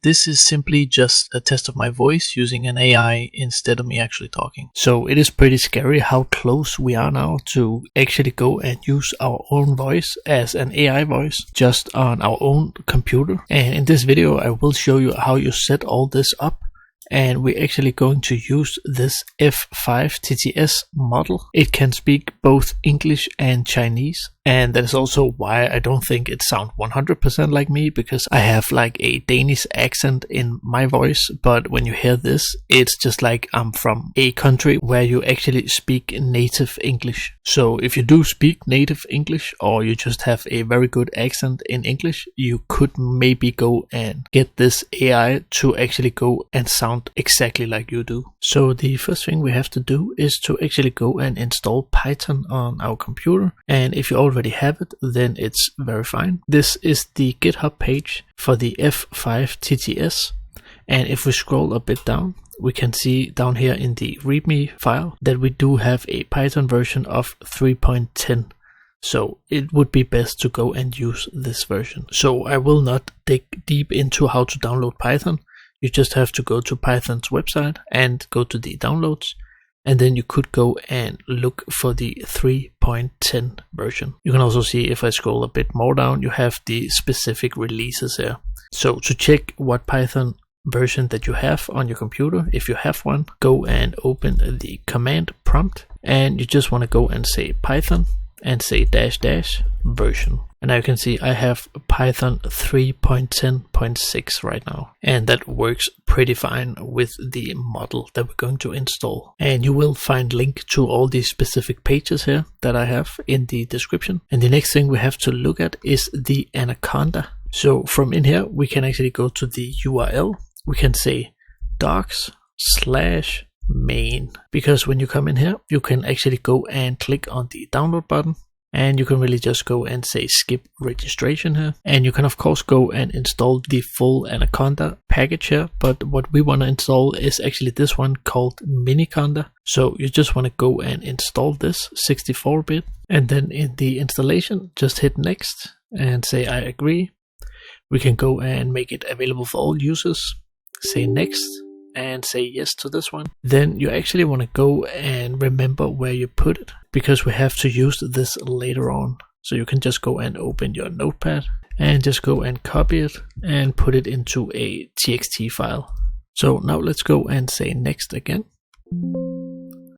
This is simply just a test of my voice using an AI instead of me actually talking. So it is pretty scary how close we are now to actually go and use our own voice as an AI voice just on our own computer. And in this video I will show you how you set all this up. And we're actually going to use this F5 TTS model. It can speak both English and Chinese. And that is also why I don't think it sounds 100% like me, because I have like a Danish accent in my voice. But when you hear this, it's just like I'm from a country where you actually speak native English. So if you do speak native English, or you just have a very good accent in English, you could maybe go and get this AI to actually go and sound exactly like you do. So the first thing we have to do is to actually go and install Python on our computer. And if you already have it, then it's very fine. This is the GitHub page for the F5 TTS. And if we scroll a bit down, we can see down here in the README file that we do have a Python version of 3.10. So it would be best to go and use this version. So I will not dig deep into how to download Python. You just have to go to Python's website and go to the downloads. And then you could go and look for the 3.10 version. You can also see, if I scroll a bit more down, you have the specific releases here. So to check what Python version that you have on your computer, if you have one, go and open the command prompt. And you just want to go and say Python and say -- version. And now you can see I have Python 3.10.6 right now. And that works pretty fine with the model that we're going to install. And you will find link to all these specific pages here that I have in the description. And the next thing we have to look at is the Anaconda. So from in here, we can actually go to the URL. We can say docs/main, because when you come in here, you can actually go and click on the download button. And you can really just go and say skip registration here. And you can of course go and install the full Anaconda package here. But what we want to install is actually this one called Miniconda. So you just want to go and install this 64-bit. And then in the installation, just hit next and say I agree. We can go and make it available for all users. Say next. And say yes to this one. Then you actually want to go and remember where you put it, because we have to use this later on. So you can just go and open your notepad and just go and copy it and put it into a txt file. So now let's go and say next again.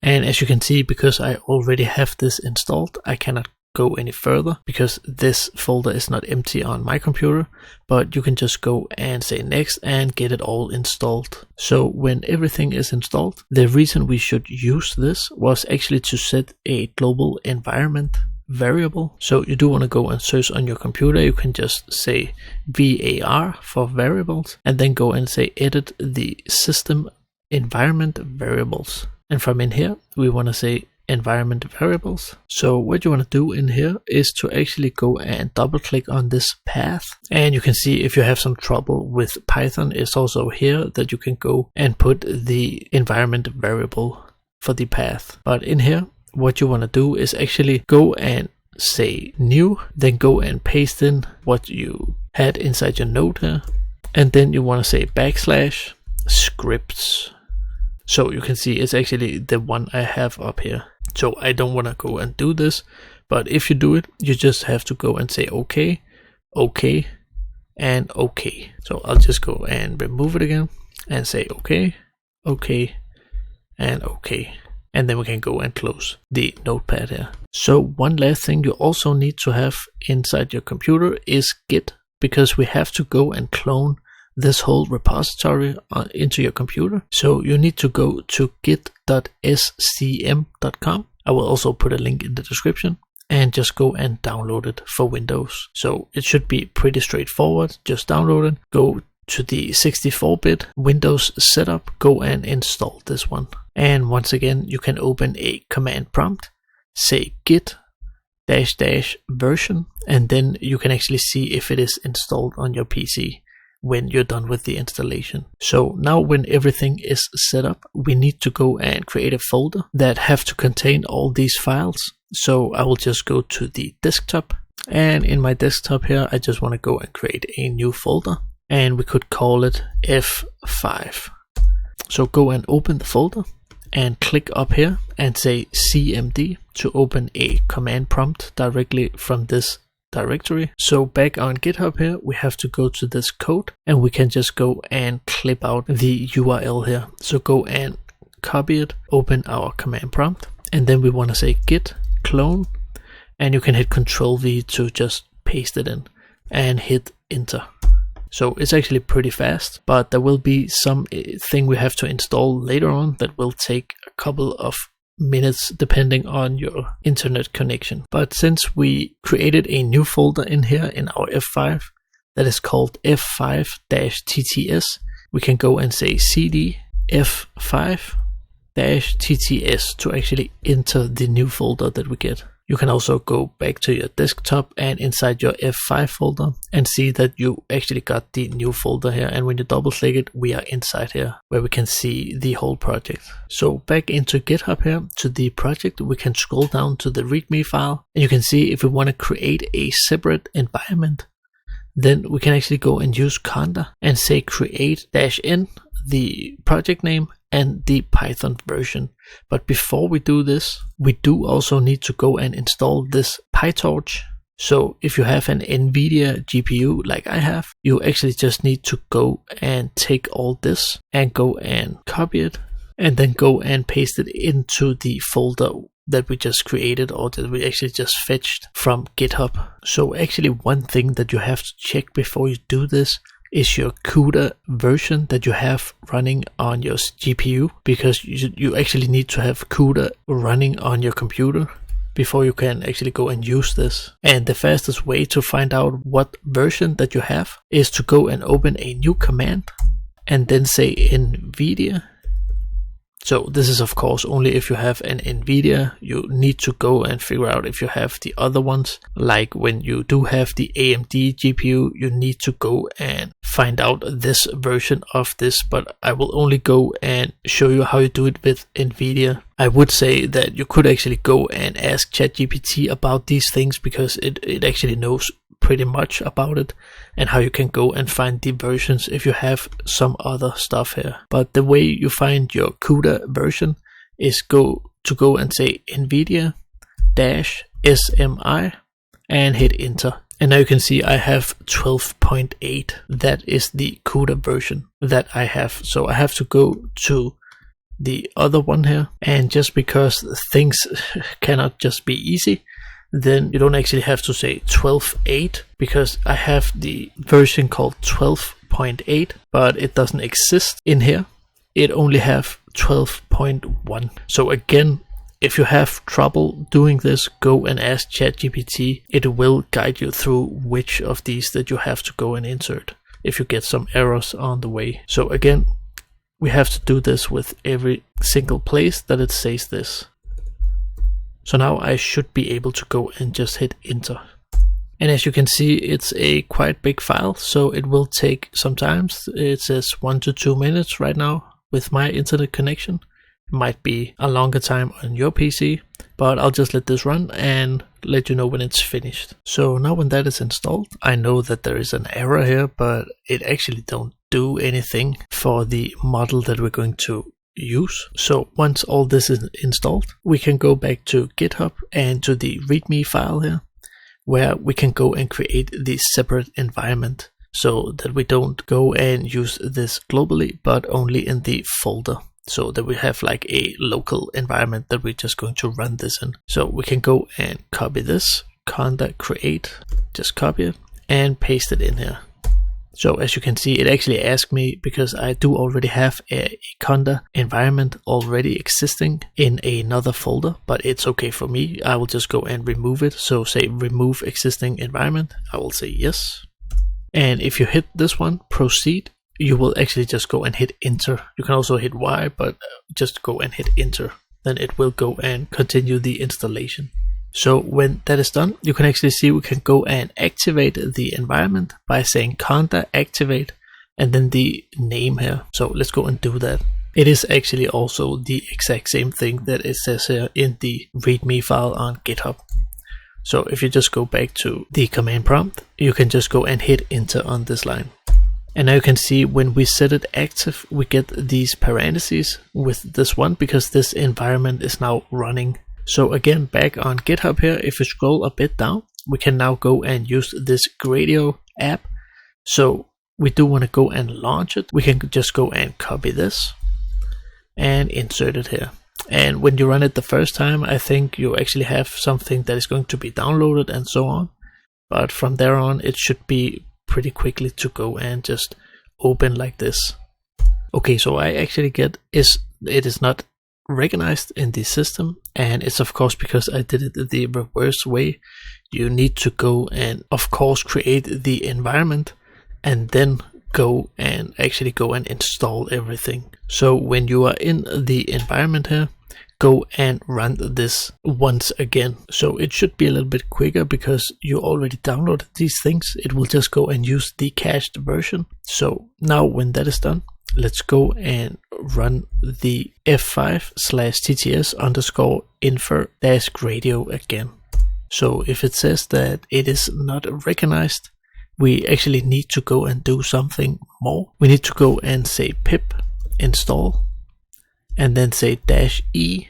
And as you can see, because I already have this installed, I cannot go any further because this folder is not empty on my computer, but you can just go and say next and get it all installed. So when everything is installed, the reason we should use this was actually to set a global environment variable. So you do want to go and search on your computer. You can just say var for variables and then go and say edit the system environment variables. And from in here, we want to say environment variables. So what you want to do in here is to actually go and double click on this path. And you can see if you have some trouble with Python, it's also here that you can go and put the environment variable for the path. But in here, what you want to do is actually go and say new, then go and paste in what you had inside your node here. And then you want to say \scripts. So you can see it's actually the one I have up here. So I don't want to go and do this, but if you do it, you just have to go and say okay, okay, and okay. So I'll just go and remove it again and say okay, okay, and okay. And then we can go and close the notepad here. So one last thing you also need to have inside your computer is Git, because we have to go and clone this whole repository into your computer. So you need to go to git.scm.com. I will also put a link in the description, and just go and download it for Windows. So it should be pretty straightforward. Just download it, go to the 64-bit Windows setup, go and install this one. And once again, you can open a command prompt, say git --version, and then you can actually see if it is installed on your PC when you're done with the installation. So now when everything is set up, we need to go and create a folder that have to contain all these files. So I will just go to the desktop, and in my desktop here, I just want to go and create a new folder. and we could call it F5. So go and open the folder and click up here and say CMD to open a command prompt directly from this directory. So back on GitHub here, we have to go to this code and we can just go and clip out the URL here. So go and copy it, open our command prompt, and then we want to say git clone, and you can hit Ctrl+V to just paste it in and hit enter. So it's actually pretty fast, but there will be some thing we have to install later on that will take a couple of minutes depending on your internet connection. But since we created a new folder in here in our F5 that is called F5 TTS, we can go and say cd F5 TTS to actually enter the new folder that we get. You can also go back to your desktop and inside your F5 folder and see that you actually got the new folder here, and when you double click it, we are inside here where we can see the whole project. So back into GitHub here to the project, we can scroll down to the readme file, and you can see if we want to create a separate environment, then we can actually go and use conda and say create -n, the project name and the Python version. But before we do this, we do also need to go and install this PyTorch. So if you have an NVIDIA GPU like I have, you actually just need to go and take all this and go and copy it and then go and paste it into the folder that we just created, or that we actually just fetched from GitHub. So actually one thing that you have to check before you do this is your CUDA version that you have running on your GPU, because you actually need to have CUDA running on your computer before you can actually go and use this. And the fastest way to find out what version that you have is to go and open a new command and then say NVIDIA. So this is of course only if you have an NVIDIA. You need to go and figure out if you have the other ones. Like when you do have the AMD GPU, you need to go and find out this version of this, but I will only go and show you how you do it with NVIDIA. I would say that you could actually go and ask ChatGPT about these things, because it actually knows pretty much about it and how you can go and find the versions if you have some other stuff here. But the way you find your CUDA version is go and say NVIDIA -SMI and hit enter. And now you can see I have 12.8. That is the CUDA version that I have. So I have to go to the other one here, and just because things cannot just be easy, then you don't actually have to say 12.8, because I have the version called 12.8, but it doesn't exist in here. It only have 12.1. So again, if you have trouble doing this, go and ask ChatGPT. It will guide you through which of these that you have to go and insert if you get some errors on the way. So again, we have to do this with every single place that it says this. So now I should be able to go and just hit enter. And as you can see, it's a quite big file, so it will take some time. It says 1 to 2 minutes right now with my internet connection. It might be a longer time on your PC, but I'll just let this run and let you know when it's finished. So now when that is installed, I know that there is an error here, but it actually don't do anything for the model that we're going to use. So once all this is installed, we can go back to GitHub and to the readme file here, where we can go and create this separate environment so that we don't go and use this globally, but only in the folder, so that we have like a local environment that we're just going to run this in. So we can go and copy this, conda create, just copy it and paste it in here. So as you can see, it actually asked me, because I do already have a conda environment already existing in another folder, but it's okay for me. I will just go and remove it. So say remove existing environment. I will say yes. And if you hit this one, proceed, you will actually just go and hit enter. You can also hit Y, but just go and hit enter. Then it will go and continue the installation. So when that is done, you can actually see we can go and activate the environment by saying conda activate and then the name here. So let's go and do that. It is actually also the exact same thing that it says here in the readme file on GitHub. So if you just go back to the command prompt, you can just go and hit enter on this line. And now you can see when we set it active, we get these parentheses with this one because this environment is now running. So again, back on GitHub here, if you scroll a bit down, we can now go and use this Gradio app. So we do want to go and launch it. We can just go and copy this and insert it here. And when you run it the first time, I think you actually have something that is going to be downloaded and so on. But from there on, it should be pretty quickly to go and just open like this. Okay, so I actually get it is not recognized in the system, and it's of course because I did it the reverse way. You need to go and of course create the environment and then go and install everything. So when you are in the environment here, go and run this once again. So it should be a little bit quicker because you already downloaded these things. It will just go and use the cached version. So now when that is done, let's go and run the F5 TTS _ infer -gradio again. So if it says that it is not recognized, we actually need to go and do something more. We need to go and say pip install and then say -e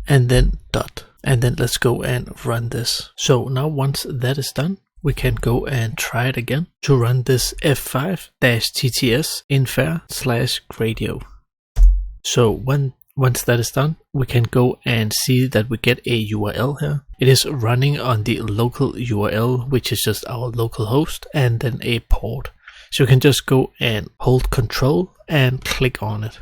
and then dot, and then let's go and run this. So now once that is done, we can go and try it again to run this F5 TTS infer /gradio. So once that is done, we can go and see that we get a URL here. It is running on the local URL, which is just our local host, and then a port. So you can just go and hold Control and click on it.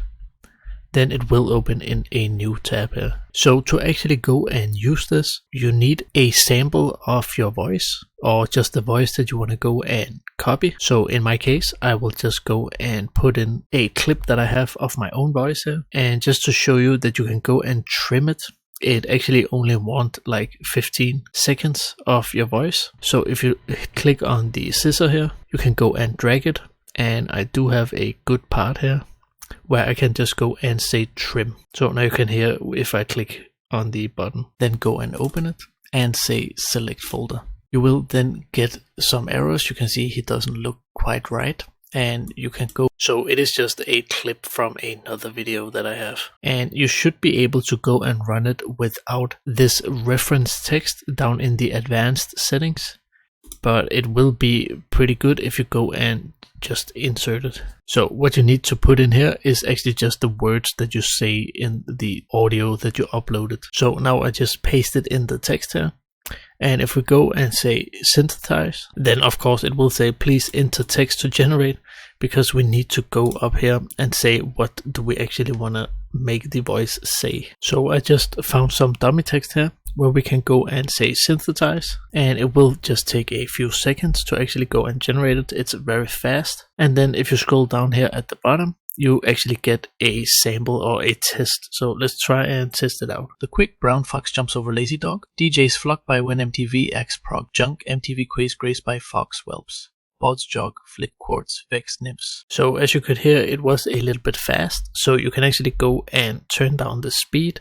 Then it will open in a new tab here. So to actually go and use this, you need a sample of your voice, or just the voice that you want to go and copy. So in my case, I will just go and put in a clip that I have of my own voice here. And just to show you that you can go and trim it, it actually only wants like 15 seconds of your voice. So if you click on the scissor here, you can go and drag it. And I do have a good part here where I can just go and say trim. So now you can hear if I click on the button, then go and open it and say select folder. You will then get some errors. You can see he doesn't look quite right, and you can go. So it is just a clip from another video that I have, and you should be able to go and run it without this reference text down in the advanced settings. But it will be pretty good if you go and just insert it. So what you need to put in here is actually just the words that you say in the audio that you uploaded. So now I just paste it in the text here. And if we go and say synthesize, then of course it will say please enter text to generate, because we need to go up here and say what do we actually want to make the voice say. So I just found some dummy text here where we can go and say synthesize, and it will just take a few seconds to actually go and generate it. It's very fast. And then if you scroll down here at the bottom, you actually get a sample or a test. So let's try and test it out. The quick brown fox jumps over lazy dog. DJs flock by when MTV acts prog junk. MTV quiz graced by fox whelps. Bods jog, flick quartz, vex nymphs. So as you could hear, it was a little bit fast. So you can actually go and turn down the speed.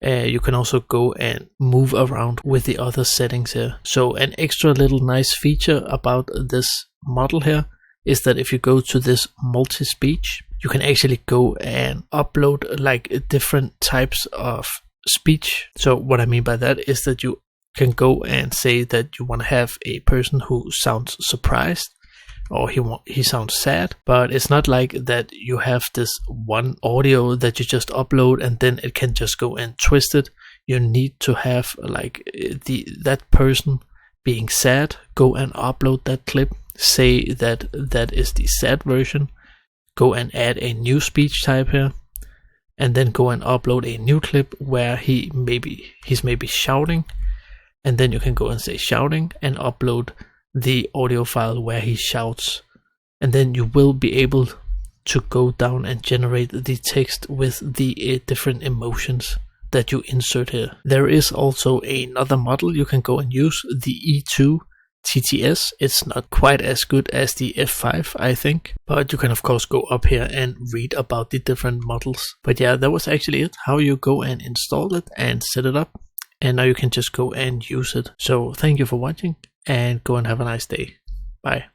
You can also go and move around with the other settings here. So an extra little nice feature about this model here is that if you go to this multi-speech, you can actually go and upload like different types of speech. So what I mean by that is that you can go and say that you want to have a person who sounds surprised, or he sounds sad, but it's not like that you have this one audio that you just upload and then it can just go and twist it. You need to have like that person being sad, go and upload that clip, say that that is the sad version, go and add a new speech type here, and then go and upload a new clip where he's maybe shouting, and then you can go and say shouting and upload the audio file where he shouts, and then you will be able to go down and generate the text with the different emotions that you insert here. There is also another model you can go and use, the E2 TTS. It's not quite as good as the F5, I think, but you can of course go up here and read about the different models. But yeah, that was actually it, how you go and install it and set it up, and now you can just go and use it. So thank you for watching, and go and have a nice day. Bye.